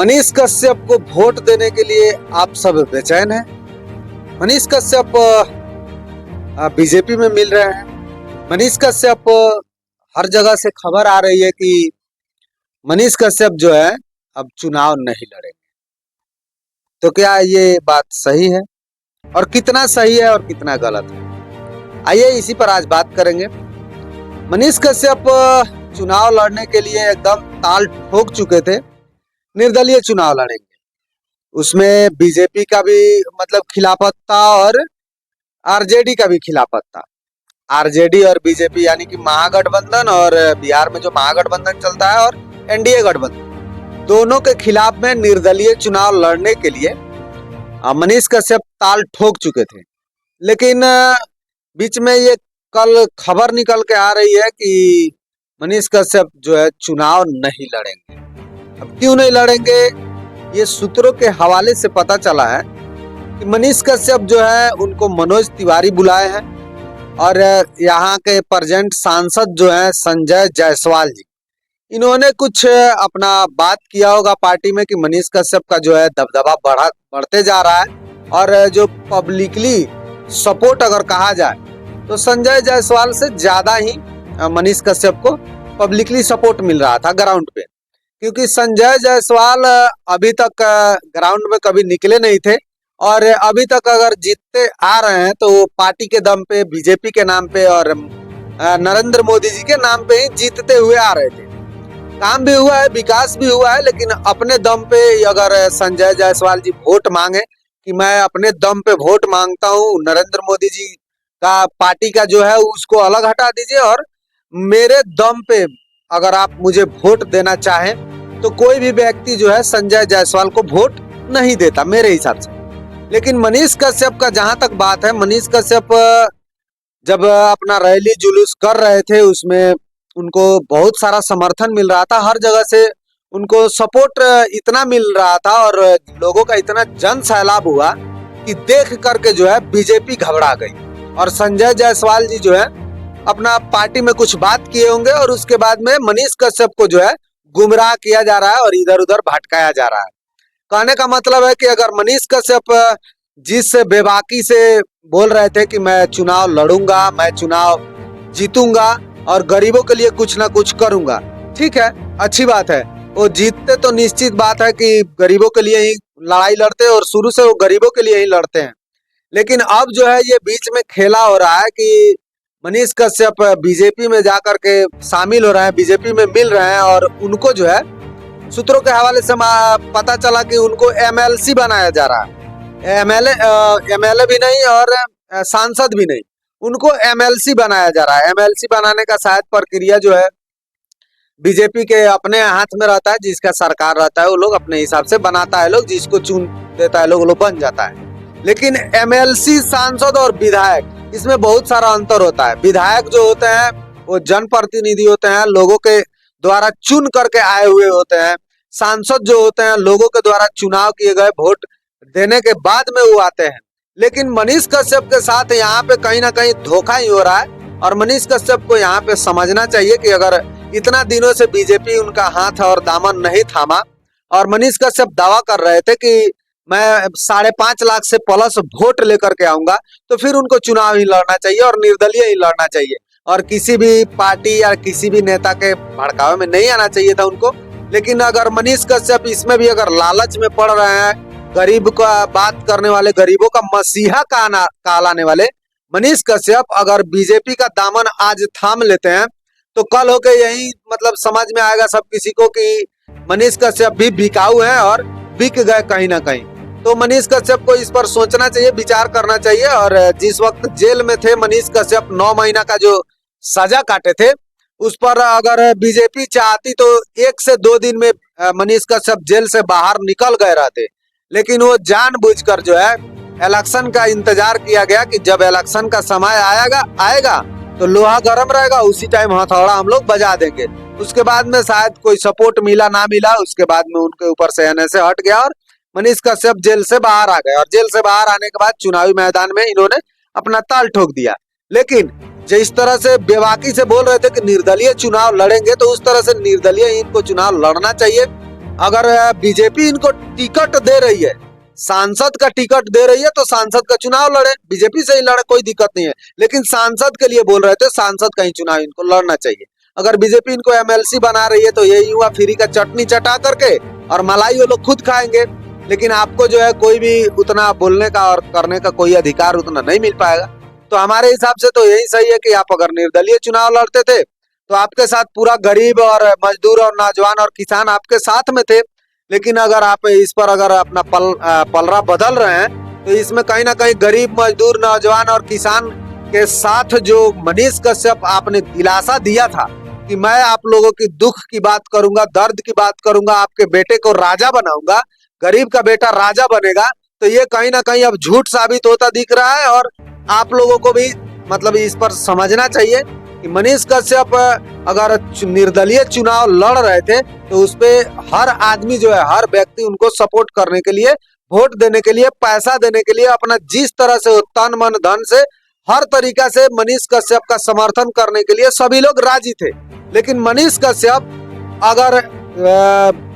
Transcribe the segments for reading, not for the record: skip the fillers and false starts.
मनीष कश्यप को वोट देने के लिए आप सब बेचैन हैं। मनीष कश्यप बीजेपी में मिल रहे हैं। मनीष कश्यप हर जगह से खबर आ रही है कि मनीष कश्यप जो है अब चुनाव नहीं लड़ेंगे। तो क्या ये बात सही है और कितना सही है और कितना गलत है, आइए इसी पर आज बात करेंगे। मनीष कश्यप चुनाव लड़ने के लिए एकदम ताल ठोक चुके थे, निर्दलीय चुनाव लड़ेंगे। उसमें बीजेपी का भी मतलब खिलाफत था और आरजेडी का भी खिलाफत था। आरजेडी और बीजेपी यानी कि महागठबंधन, और बिहार में जो महागठबंधन चलता है और एनडीए गठबंधन, दोनों के खिलाफ में निर्दलीय चुनाव लड़ने के लिए मनीष कश्यप ताल ठोक चुके थे। लेकिन बीच में ये कल खबर निकल के आ रही है कि मनीष कश्यप जो है चुनाव नहीं लड़ेंगे। अब क्यों नहीं लड़ेंगे, ये सूत्रों के हवाले से पता चला है कि मनीष कश्यप जो है उनको मनोज तिवारी बुलाए हैं और यहाँ के प्रेजेंट सांसद जो है संजय जायसवाल जी, इन्होंने कुछ अपना बात किया होगा पार्टी में कि मनीष कश्यप का जो है दबदबा बढ़ते जा रहा है और जो पब्लिकली सपोर्ट अगर कहा जाए तो संजय जायसवाल से ज्यादा ही मनीष कश्यप को पब्लिकली सपोर्ट मिल रहा था ग्राउंड पे, क्योंकि संजय जायसवाल अभी तक ग्राउंड में कभी निकले नहीं थे और अभी तक अगर जीतते आ रहे हैं तो पार्टी के दम पे, बीजेपी के नाम पे और नरेंद्र मोदी जी के नाम पे ही जीतते हुए आ रहे थे। काम भी हुआ है, विकास भी हुआ है, लेकिन अपने दम पे अगर संजय जायसवाल जी वोट मांगे कि मैं अपने दम पे वोट मांगता हूँ, नरेंद्र मोदी जी का पार्टी का जो है उसको अलग हटा दीजिए और मेरे दम पे अगर आप मुझे वोट देना चाहें तो कोई भी व्यक्ति जो है संजय जायसवाल को वोट नहीं देता मेरे हिसाब से। लेकिन मनीष कश्यप का जहां तक बात है, मनीष कश्यप जब अपना रैली जुलूस कर रहे थे उसमें उनको बहुत सारा समर्थन मिल रहा था, हर जगह से उनको सपोर्ट इतना मिल रहा था और लोगों का इतना जन सैलाब हुआ कि देख करके जो है बीजेपी घबरा गई और संजय जायसवाल जी जो है अपना पार्टी में कुछ बात किए होंगे और उसके बाद में मनीष कश्यप को जो है गुमराह किया जा रहा है और इधर उधर भटकाया जा रहा है। कहने का मतलब है कि अगर मनीष कश्यप जिस बेबाकी से बोल रहे थे कि मैं चुनाव लड़ूंगा, मैं चुनाव जीतूंगा और गरीबों के लिए कुछ ना कुछ करूंगा, ठीक है, अच्छी बात है, वो जीतते तो निश्चित बात है कि गरीबों के लिए ही लड़ाई लड़ते और शुरू से वो गरीबों के लिए ही लड़ते हैं। लेकिन अब जो है ये बीच में खेला हो रहा है कि मनीष कश्यप बीजेपी में जाकर के शामिल हो रहे हैं, बीजेपी में मिल रहे हैं और उनको जो है सूत्रों के हवाले से पता चला कि उनको एमएलसी बनाया जा रहा है। एमएलए भी नहीं और सांसद भी नहीं, उनको एमएलसी बनाया जा रहा है। एमएलसी बनाने का शायद प्रक्रिया जो है बीजेपी के अपने हाथ में रहता है, जिसका सरकार रहता है वो लोग अपने हिसाब से बनाता है, लोग जिसको चुन देता है लोग बन जाता है। लेकिन एमएलसी, सांसद और विधायक, इसमें बहुत सारा अंतर होता है। विधायक जो होते हैं वो जनप्रतिनिधि होते हैं, लोगों के द्वारा चुन करके आए हुए होते हैं। सांसद जो होते हैं लोगों के द्वारा चुनाव किए गए वोट देने के बाद में वो आते हैं। लेकिन मनीष कश्यप के साथ यहाँ पे कहीं ना कहीं धोखा ही हो रहा है और मनीष कश्यप को यहाँ पे समझना चाहिए कि अगर इतना दिनों से बीजेपी उनका हाथ और दामन नहीं थामा और मनीष कश्यप दावा कर रहे थे कि मैं 5.5 लाख से प्लस वोट लेकर के आऊंगा, तो फिर उनको चुनाव ही लड़ना चाहिए और निर्दलीय ही लड़ना चाहिए और किसी भी पार्टी या किसी भी नेता के भड़कावे में नहीं आना चाहिए था उनको। लेकिन अगर मनीष कश्यप इसमें भी अगर लालच में पड़ रहे हैं, गरीब का बात करने वाले, गरीबों का मसीहा कहलाने वाले मनीष कश्यप अगर बीजेपी का दामन आज थाम लेते हैं तो कल होके यही मतलब समझ में आएगा सब किसी को कि मनीष कश्यप भी बिकाऊ है और बिक गए कहीं ना कहीं। तो मनीष कश्यप को इस पर सोचना चाहिए, विचार करना चाहिए। और जिस वक्त जेल में थे मनीष कश्यप, 9 महीना का जो सजा काटे थे, उस पर अगर बीजेपी चाहती तो 1 से 2 दिन में मनीष कश्यप जेल से बाहर निकल गए रहते। लेकिन वो जानबूझकर जो है इलेक्शन का इंतजार किया गया कि जब इलेक्शन का समय आएगा तो लोहा गर्म रहेगा, उसी टाइम हथौड़ा हम लोग बजा देंगे। उसके बाद में शायद कोई सपोर्ट मिला ना मिला, उसके बाद में उनके ऊपर से एनएसए हट गया और मनीष कश्यप जेल से बाहर आ गए और जेल से बाहर आने के बाद चुनावी मैदान में इन्होंने अपना ताल ठोक दिया। लेकिन जिस तरह से बेबाकी से बोल रहे थे कि निर्दलीय चुनाव लड़ेंगे, तो उस तरह से निर्दलीय इनको चुनाव लड़ना चाहिए अगर बीजेपी इनको टिकट दे रही है, सांसद का टिकट दे रही है, तो सांसद का चुनाव लड़े, बीजेपी से ही लड़े, कोई दिक्कत नहीं है। लेकिन सांसद के लिए बोल रहे थे, सांसद का ही चुनाव इनको लड़ना चाहिए। अगर बीजेपी इनको एमएलसी बना रही है तो ये युवा फ्री का चटनी चटा करके और मलाई वो लोग खुद खाएंगे। लेकिन आपको जो है कोई भी उतना बोलने का और करने का कोई अधिकार उतना नहीं मिल पाएगा। तो हमारे हिसाब से तो यही सही है कि आप अगर निर्दलीय चुनाव लड़ते थे तो आपके साथ पूरा गरीब और मजदूर और नौजवान और किसान आपके साथ में थे। लेकिन अगर आप इस पर अगर अपना पलड़ा बदल रहे हैं तो इसमें कहीं ना कहीं गरीब मजदूर नौजवान और किसान के साथ जो मनीष कश्यप आपने दिलासा दिया था कि मैं आप लोगों की दुख की बात करूंगा, दर्द की बात करूंगा, आपके बेटे को राजा बनाऊंगा, गरीब का बेटा राजा बनेगा, तो ये कहीं ना कहीं अब झूठ साबित होता दिख रहा है। और आप लोगों को भी मतलब इस पर समझना चाहिए कि मनीष कश्यप अगर निर्दलीय चुनाव लड़ रहे थे तो उसपे हर आदमी जो है, हर व्यक्ति उनको सपोर्ट करने के लिए, वोट देने के लिए, पैसा देने के लिए, अपना जिस तरह से तन मन धन से हर तरीका से मनीष कश्यप का समर्थन करने के लिए सभी लोग राजी थे। लेकिन मनीष कश्यप अगर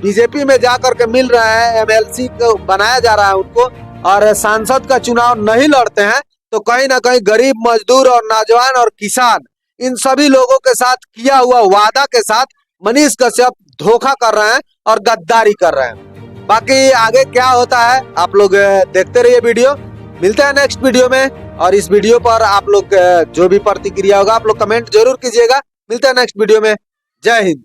बीजेपी में जाकर के मिल रहा है, एमएलसी को बनाया जा रहा है उनको, और सांसद का चुनाव नहीं लड़ते हैं, तो कहीं ना कहीं गरीब मजदूर और नौजवान और किसान इन सभी लोगों के साथ किया हुआ वादा के साथ मनीष कश्यप धोखा कर रहे हैं और गद्दारी कर रहे हैं। बाकी आगे क्या होता है आप लोग देखते रहिए वीडियो। मिलते हैं नेक्स्ट वीडियो में, और इस वीडियो पर आप लोग जो भी प्रतिक्रिया होगा आप लोग कमेंट जरूर कीजिएगा। मिलते हैं नेक्स्ट वीडियो में। जय हिंद।